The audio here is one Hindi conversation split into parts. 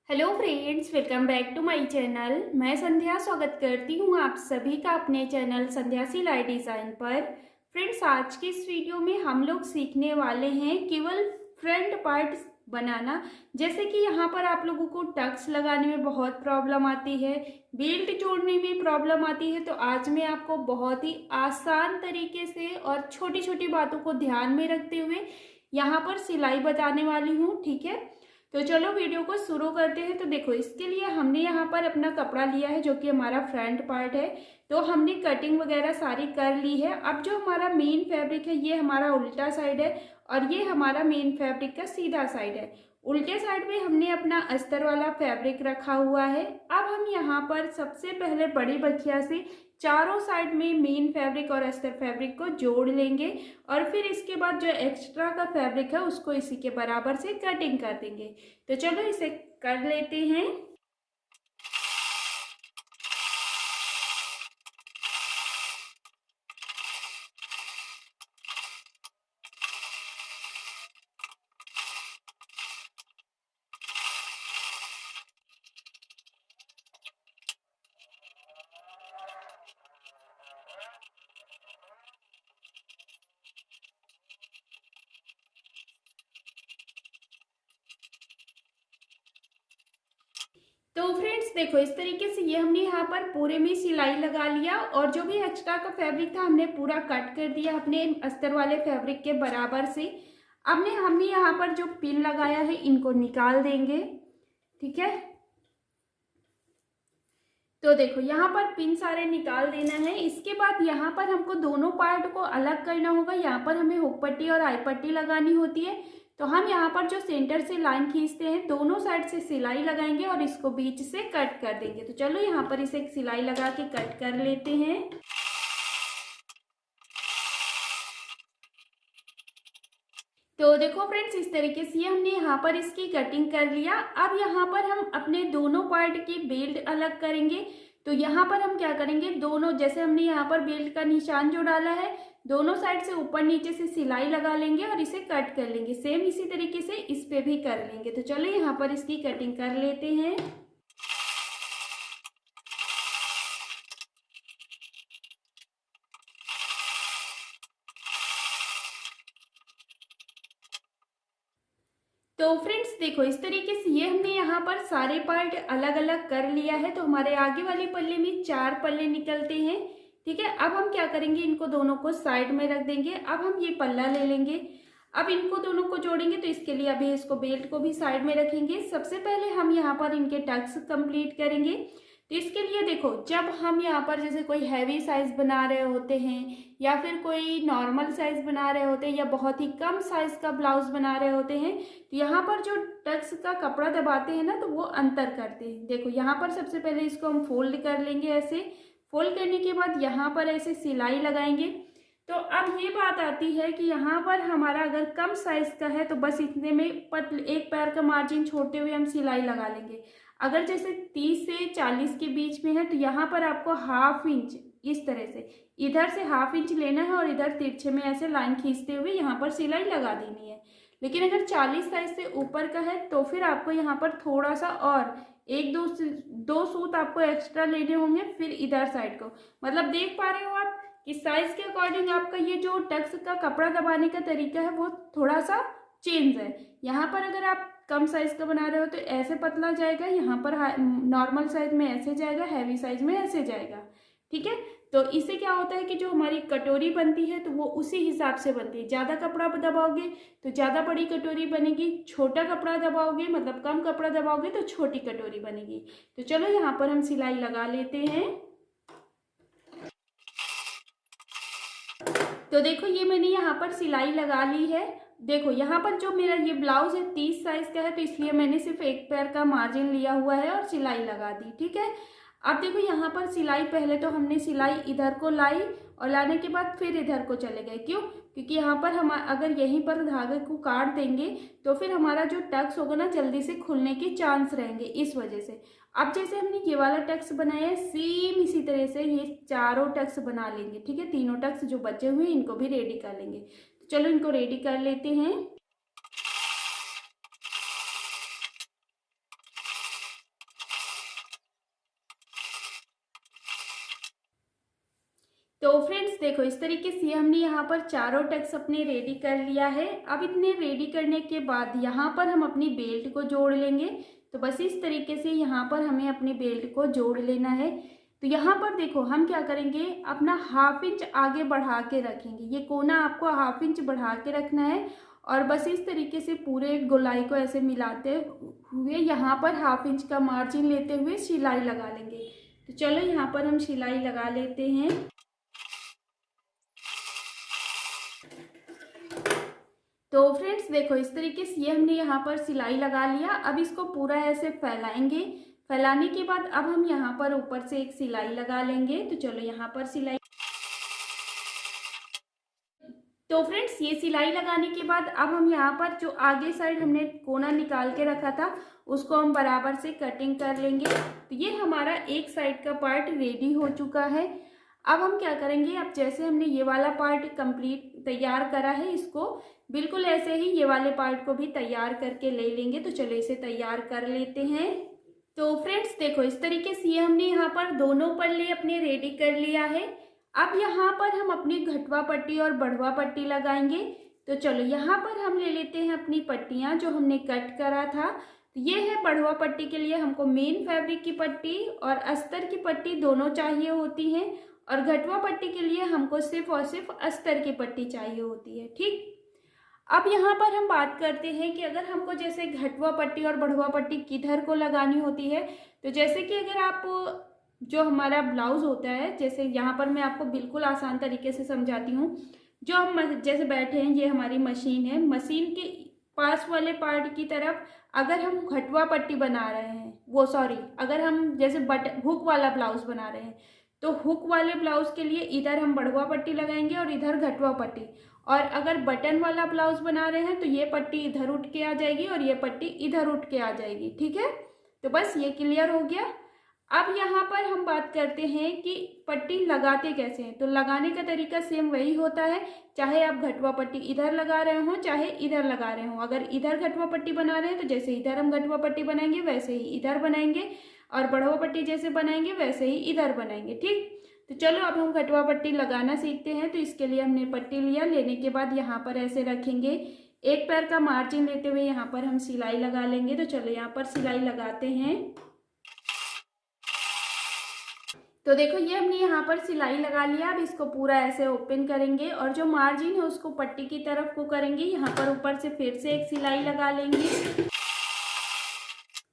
Hello friends, welcome back to my channel. मैं संध्या स्वागत करती हूँ आप सभी का अपने चैनल संध्या सिलाई डिज़ाइन पर। फ्रेंड्स, आज की इस वीडियो में हम लोग सीखने वाले हैं केवल फ्रंट पार्ट बनाना। जैसे कि यहाँ पर आप लोगों को टक्स लगाने में बहुत प्रॉब्लम आती है, बेल्ट जोड़ने में प्रॉब्लम आती है, तो आज मैं आपको बहुत ही आसान तरीके से और छोटी छोटी बातों को ध्यान में रखते हुए यहाँ पर सिलाई बताने वाली हूँ। ठीक है, तो चलो वीडियो को शुरू करते हैं। तो देखो, इसके लिए हमने यहाँ पर अपना कपड़ा लिया है जो कि हमारा फ्रंट पार्ट है। तो हमने कटिंग वगैरह सारी कर ली है। अब जो हमारा मेन फैब्रिक है ये हमारा उल्टा साइड है और ये हमारा मेन फैब्रिक का सीधा साइड है। उल्टे साइड में हमने अपना अस्तर वाला फैब्रिक रखा हुआ है। अब हम यहाँ पर सबसे पहले बड़ी बखिया से चारों साइड में मेन फैब्रिक और अस्तर फैब्रिक को जोड़ लेंगे और फिर इसके बाद जो एक्स्ट्रा का फैब्रिक है उसको इसी के बराबर से कटिंग कर देंगे। तो चलो इसे कर लेते हैं। तो फ्रेंड्स देखो, इस तरीके से ये हमने यहाँ पर पूरे में सिलाई लगा लिया और जो भी एक्स्ट्रा का फैब्रिक था हमने पूरा कट कर दिया अपने अस्तर वाले फैब्रिक के बराबर से। अब हमने यहाँ पर जो पिन लगाया है इनको निकाल देंगे। ठीक है, तो देखो यहाँ पर पिन सारे निकाल देना है। इसके बाद यहाँ पर हमको दोनों पार्ट को अलग करना होगा। यहाँ पर हमें हुक पट्टी और आई पट्टी लगानी होती है। तो हम यहाँ पर जो सेंटर से लाइन खींचते हैं दोनों साइड से सिलाई लगाएंगे और इसको बीच से कट कर देंगे। तो चलो यहाँ पर इसे एक सिलाई लगा के कट कर लेते हैं। तो देखो फ्रेंड्स, इस तरीके से हमने यहाँ पर इसकी कटिंग कर लिया। अब यहाँ पर हम अपने दोनों पार्ट की बेल्ट अलग करेंगे। तो यहाँ पर हम क्या करेंगे, दोनों जैसे हमने यहाँ पर बेल्ट का निशान जो डाला है दोनों साइड से ऊपर नीचे से सिलाई लगा लेंगे और इसे कट कर लेंगे। सेम इसी तरीके से इस पे भी कर लेंगे। तो चलो यहाँ पर इसकी कटिंग कर लेते हैं। तो फ्रेंड्स देखो, इस तरीके से ये हमने यहाँ पर सारे पार्ट अलग अलग कर लिया है। तो हमारे आगे वाले पल्ले में 4 पल्ले निकलते हैं। ठीक है, अब हम क्या करेंगे, इनको दोनों को साइड में रख देंगे। अब हम ये पल्ला ले लेंगे, अब इनको दोनों को जोड़ेंगे। तो इसके लिए अभी इसको बेल्ट को भी साइड में रखेंगे। सबसे पहले हम यहाँ पर इनके टक्स कंप्लीट करेंगे। तो इसके लिए देखो, जब हम यहाँ पर जैसे कोई हैवी साइज बना रहे होते हैं या फिर कोई नॉर्मल साइज बना रहे होते हैं या बहुत ही कम साइज का ब्लाउज बना रहे होते हैं, तो यहाँ पर जो टक्स का कपड़ा दबाते हैं ना तो वो अंतर करते हैं। देखो यहाँ पर सबसे पहले इसको हम फोल्ड कर लेंगे। ऐसे फोल्ड करने के बाद यहाँ पर ऐसे सिलाई लगाएंगे। तो अब ये बात आती है कि यहाँ पर हमारा अगर कम साइज का है तो बस इतने में एक पैर का मार्जिन छोड़ते हुए हम सिलाई लगा लेंगे। अगर जैसे 30 से 40 के बीच में है तो यहाँ पर आपको हाफ इंच इस तरह से इधर से हाफ इंच लेना है और इधर तिरछे में ऐसे लाइन खींचते हुए यहाँ पर सिलाई लगा देनी है। लेकिन अगर 40 साइज से ऊपर का है तो फिर आपको यहाँ पर थोड़ा सा और एक दो सूत आपको एक्स्ट्रा लेने होंगे। फिर इधर साइड को मतलब देख पा रहे हो आप कि साइज के अकॉर्डिंग आपका ये जो टक्स का कपड़ा दबाने का तरीका है वो थोड़ा सा चेंज है। यहाँ पर अगर आप कम साइज का बना रहे हो तो ऐसे पतला जाएगा, यहाँ पर नॉर्मल साइज में ऐसे जाएगा, हैवी साइज में ऐसे जाएगा। ठीक है, तो इससे क्या होता है कि जो हमारी कटोरी बनती है तो वो उसी हिसाब से बनती है। ज़्यादा कपड़ा दबाओगे तो ज़्यादा बड़ी कटोरी बनेगी, छोटा कपड़ा दबाओगे मतलब कम कपड़ा दबाओगे तो छोटी कटोरी बनेगी। तो चलो यहाँ पर हम सिलाई लगा लेते हैं। तो देखो ये मैंने यहाँ पर सिलाई लगा ली है। देखो यहाँ पर जो मेरा ये ब्लाउज है 30 साइज का है तो इसलिए मैंने सिर्फ एक पैर का मार्जिन लिया हुआ है और सिलाई लगा दी। ठीक है, अब देखो यहाँ पर सिलाई पहले तो हमने सिलाई इधर को लाई और लाने के बाद फिर इधर को चले गए। क्यों? क्योंकि यहाँ पर हम अगर यहीं पर धागे को काट देंगे तो फिर हमारा जो टक्स होगा ना जल्दी से खुलने के चांस रहेंगे, इस वजह से। अब जैसे हमने ये वाला टक्स बनाया है सेम इसी तरह से ये चारों टक्स बना लेंगे। ठीक है, तीनों टक्स जो बचे हुए हैं इनको भी रेडी कर लेंगे। तो चलो इनको रेडी कर लेते हैं। तो फ्रेंड्स देखो, इस तरीके से हमने यहाँ पर चारों टक्स अपने रेडी कर लिया है। अब इतने रेडी करने के बाद यहाँ पर हम अपनी बेल्ट को जोड़ लेंगे। तो बस इस तरीके से यहाँ पर हमें अपनी बेल्ट को जोड़ लेना है। तो यहाँ पर देखो हम क्या करेंगे, अपना हाफ इंच आगे बढ़ा के रखेंगे। ये कोना आपको हाफ इंच बढ़ा के रखना है और बस इस तरीके से पूरे गोलाई को ऐसे मिलाते हुए यहाँ पर हाफ इंच का मार्जिन लेते हुए सिलाई लगा लेंगे। तो चलो यहाँ पर हम सिलाई लगा लेते हैं। तो फ्रेंड्स देखो, इस तरीके से ये हमने यहाँ पर सिलाई लगा लिया। अब इसको पूरा ऐसे फैलाएंगे। फैलाने के बाद अब हम यहाँ पर ऊपर से एक सिलाई लगा लेंगे। तो चलो यहाँ पर सिलाई। तो फ्रेंड्स ये सिलाई लगाने के बाद अब हम यहाँ पर जो आगे साइड हमने कोना निकाल के रखा था उसको हम बराबर से कटिंग कर लेंगे। तो ये हमारा एक साइड का पार्ट रेडी हो चुका है। अब हम क्या करेंगे, अब जैसे हमने ये वाला पार्ट कंप्लीट तैयार करा है, इसको बिल्कुल ऐसे ही ये वाले पार्ट को भी तैयार करके ले लेंगे। तो चलो इसे तैयार कर लेते हैं। तो फ्रेंड्स देखो, इस तरीके से ये हमने यहाँ पर दोनों पल्ले अपने रेडी कर लिया है। अब यहाँ पर हम अपनी घटवा पट्टी और बढ़वा पट्टी लगाएंगे। तो चलो यहाँ पर हम ले लेते हैं अपनी पट्टियाँ जो हमने कट करा था। तो ये है बढ़वा पट्टी के लिए हमको मेन फैब्रिक की पट्टी और अस्तर की पट्टी दोनों चाहिए होती हैं, और घटवा पट्टी के लिए हमको सिर्फ और सिर्फ अस्तर की पट्टी चाहिए होती है। ठीक, अब यहाँ पर हम बात करते हैं कि अगर हमको जैसे घटवा पट्टी और बढ़वा पट्टी किधर को लगानी होती है। तो जैसे कि अगर आप जो हमारा ब्लाउज होता है, जैसे यहाँ पर मैं आपको बिल्कुल आसान तरीके से समझाती हूँ। जो हम जैसे बैठे हैं, ये हमारी मशीन है, मशीन के पास वाले पार्ट की तरफ अगर हम घटवा पट्टी बना रहे हैं, अगर हम जैसे हुक वाला ब्लाउज बना रहे हैं, तो हुक वाले ब्लाउज के लिए इधर हम बढ़वा पट्टी लगाएंगे और इधर घटवा पट्टी। और अगर बटन वाला ब्लाउज बना रहे हैं तो ये पट्टी इधर उठ के आ जाएगी और ये पट्टी इधर उठ के आ जाएगी। ठीक है, तो बस ये क्लियर हो गया। अब यहाँ पर हम बात करते हैं कि पट्टी लगाते कैसे हैं। तो लगाने का तरीका सेम वही होता है, चाहे आप घटवा पट्टी इधर लगा रहे हो चाहे इधर लगा रहे हो। अगर इधर घटवा पट्टी बना रहे हैं तो जैसे इधर हम घटवा पट्टी बनाएंगे वैसे ही इधर बनाएंगे, और बढ़वा पट्टी जैसे बनाएंगे वैसे ही इधर बनाएंगे। ठीक, तो चलो अब हम घटवा पट्टी लगाना सीखते हैं। तो इसके लिए हमने पट्टी लिया, लेने के बाद यहाँ पर ऐसे रखेंगे, एक पैर का मार्जिन लेते हुए यहाँ पर हम सिलाई लगा लेंगे। तो चलो यहाँ पर सिलाई लगाते हैं। तो देखो ये हमने यहाँ पर सिलाई लगा लिया। अब इसको पूरा ऐसे ओपन करेंगे और जो मार्जिन है उसको पट्टी की तरफ को करेंगे। यहाँ पर ऊपर से फिर से एक सिलाई लगा लेंगे।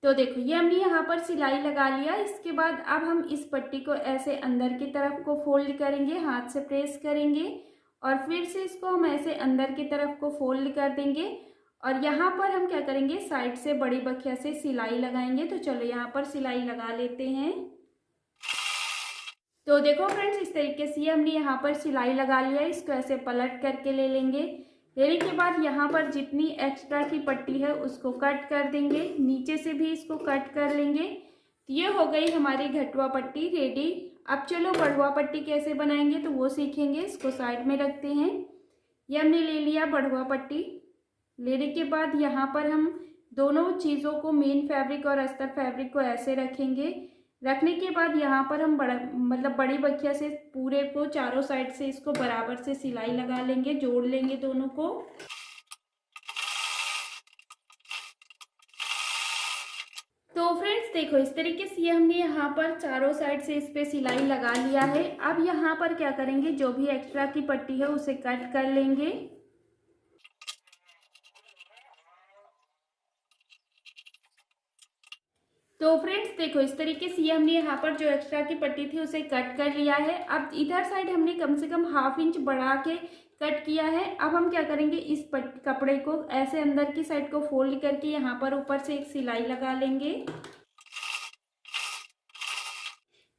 तो देखो ये हमने यहाँ पर सिलाई लगा लिया। इसके बाद अब हम इस पट्टी को ऐसे अंदर की तरफ को फोल्ड करेंगे, हाथ से प्रेस करेंगे और फिर से इसको हम ऐसे अंदर की तरफ को फोल्ड कर देंगे। और यहाँ पर हम क्या करेंगे, साइड से बड़ी बखिया से सिलाई लगाएंगे। तो चलो यहाँ पर सिलाई लगा लेते हैं। तो देखो फ्रेंड्स, इस तरीके से हमने यहाँ पर सिलाई लगा लिया। इसको ऐसे पलट करके ले लेंगे। लेने के बाद यहाँ पर जितनी एक्स्ट्रा की पट्टी है उसको कट कर देंगे, नीचे से भी इसको कट कर लेंगे। तो ये हो गई हमारी घटवा पट्टी रेडी। अब चलो बढ़वा पट्टी कैसे बनाएंगे तो वो सीखेंगे। इसको साइड में रखते हैं। ये हमने ले लिया बढ़वा पट्टी। लेने के बाद यहाँ पर हम दोनों चीज़ों को, मेन फैब्रिक और अस्तर फैब्रिक को ऐसे रखेंगे। रखने के बाद यहाँ पर हम बड़ी बखिया से पूरे को चारों साइड से इसको बराबर से सिलाई लगा लेंगे, जोड़ लेंगे दोनों को। तो फ्रेंड्स देखो, इस तरीके से हमने यहाँ पर चारों साइड से इस पे सिलाई लगा लिया है। अब यहाँ पर क्या करेंगे, जो भी एक्स्ट्रा की पट्टी है उसे कट कर लेंगे। तो फ्रेंड्स देखो, इस तरीके से ये हमने यहाँ पर जो एक्स्ट्रा की पट्टी थी उसे कट कर लिया है। अब इधर साइड हमने कम से कम हाफ इंच बढ़ा के कट किया है। अब हम क्या करेंगे, इस कपड़े को ऐसे अंदर की साइड को फोल्ड करके यहाँ पर ऊपर से एक सिलाई लगा लेंगे।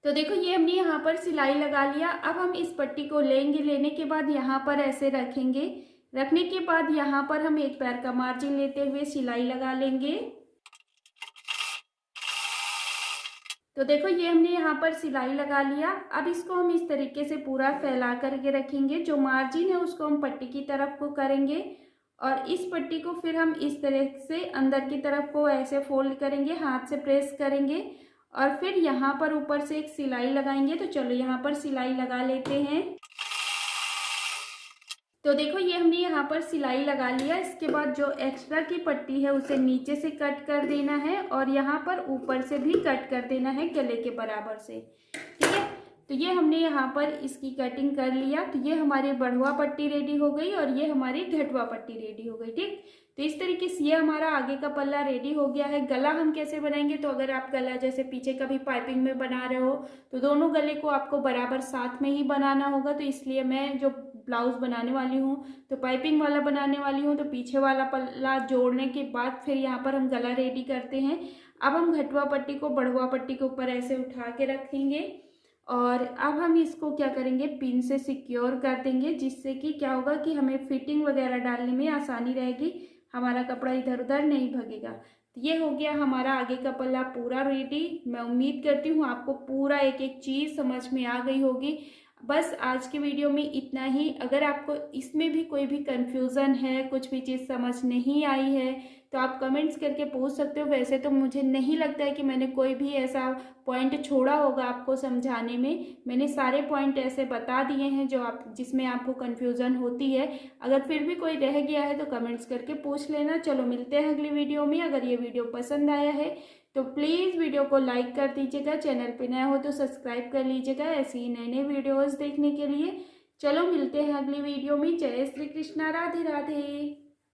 तो देखो ये हमने यहाँ पर सिलाई लगा लिया। अब हम इस पट्टी को लेंगे, लेने के बाद यहाँ पर ऐसे रखेंगे। रखने के बाद यहाँ पर हम एक पैर का मार्जिन लेते हुए सिलाई लगा लेंगे। तो देखो ये हमने यहाँ पर सिलाई लगा लिया। अब इसको हम इस तरीके से पूरा फैला करके रखेंगे। जो मार्जिन है उसको हम पट्टी की तरफ को करेंगे और इस पट्टी को फिर हम इस तरह से अंदर की तरफ को ऐसे फोल्ड करेंगे, हाथ से प्रेस करेंगे और फिर यहाँ पर ऊपर से एक सिलाई लगाएंगे। तो चलो यहाँ पर सिलाई लगा लेते हैं। तो देखो ये हमने यहाँ पर सिलाई लगा लिया। इसके बाद जो एक्स्ट्रा की पट्टी है उसे नीचे से कट कर देना है और यहाँ पर ऊपर से भी कट कर देना है गले के बराबर से, ठीक है। तो ये हमने यहाँ पर इसकी कटिंग कर लिया। तो ये हमारी बढ़वा पट्टी रेडी हो गई और ये हमारी घटवा पट्टी रेडी हो गई, ठीक। तो इस तरीके से ये हमारा आगे का पल्ला रेडी हो गया है। गला हम कैसे बनाएंगे, तो अगर आप गला जैसे पीछे का भी पाइपिंग में बना रहे हो तो दोनों गले को आपको बराबर साथ में ही बनाना होगा। तो इसलिए मैं जो ब्लाउज बनाने वाली हूँ तो पाइपिंग वाला बनाने वाली हूँ। तो पीछे वाला पल्ला जोड़ने के बाद फिर यहाँ पर हम गला रेडी करते हैं। अब हम घटवा पट्टी को बढ़वा पट्टी के ऊपर ऐसे उठा के रखेंगे और अब हम इसको क्या करेंगे, पिन से सिक्योर कर देंगे, जिससे कि क्या होगा कि हमें फिटिंग वगैरह डालने में आसानी रहेगी, हमारा कपड़ा इधर उधर नहीं भगेगा। तो ये हो गया हमारा आगे का पल्ला पूरा रेडी। मैं उम्मीद करती हूँ आपको पूरा एक एक चीज़ समझ में आ गई होगी। बस आज की वीडियो में इतना ही। अगर आपको इसमें भी कोई भी कंफ्यूज़न है, कुछ भी चीज़ समझ नहीं आई है तो आप कमेंट्स करके पूछ सकते हो। वैसे तो मुझे नहीं लगता है कि मैंने कोई भी ऐसा पॉइंट छोड़ा होगा आपको समझाने में। मैंने सारे पॉइंट ऐसे बता दिए हैं जो जिसमें आपको कन्फ्यूज़न होती है। अगर फिर भी कोई रह गया है तो कमेंट्स करके पूछ लेना। चलो मिलते हैं अगली वीडियो में। अगर ये वीडियो पसंद आया है तो प्लीज़ वीडियो को लाइक कर दीजिएगा। चैनल पे नया हो तो सब्सक्राइब कर लीजिएगा ऐसे ही नए नए वीडियोज़ देखने के लिए। चलो मिलते हैं अगली वीडियो में। जय श्री कृष्णा, राधे राधे।